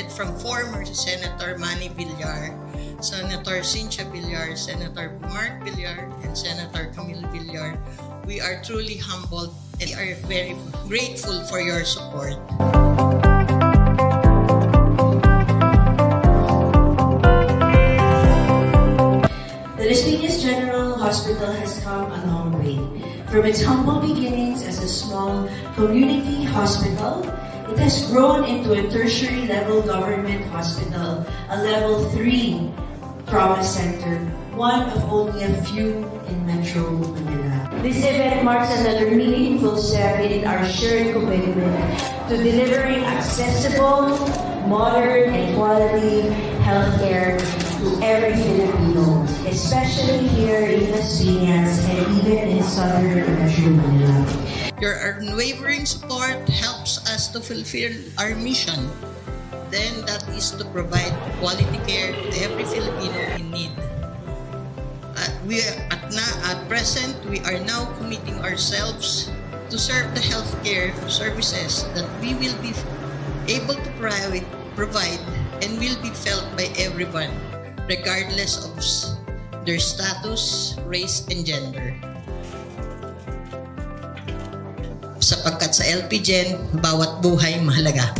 represented from former Senator Manny Villar, Senator Cynthia Villar, Senator Mark Villar, and Senator Camille Villar. We are truly humbled and are very grateful for your support. The Las Piñas General Hospital has come a long way. From its humble beginnings as a small community hospital, it has grown into a tertiary level government hospital, a level 3 trauma center, one of only a few in Metro Manila. This event marks another meaningful step in our shared commitment to delivering accessible, modern, and quality healthcare to every Filipino, especially here in Las Piñas and even in southern Metro Manila. Your unwavering support helps us to fulfill our mission. Then that is to provide quality care to every Filipino in need. At present, we are now committing ourselves to serve the healthcare services that we will be able to provide and will be felt by everyone, regardless of their status, race, and gender. Sapagkat sa LPGen, bawat buhay mahalaga.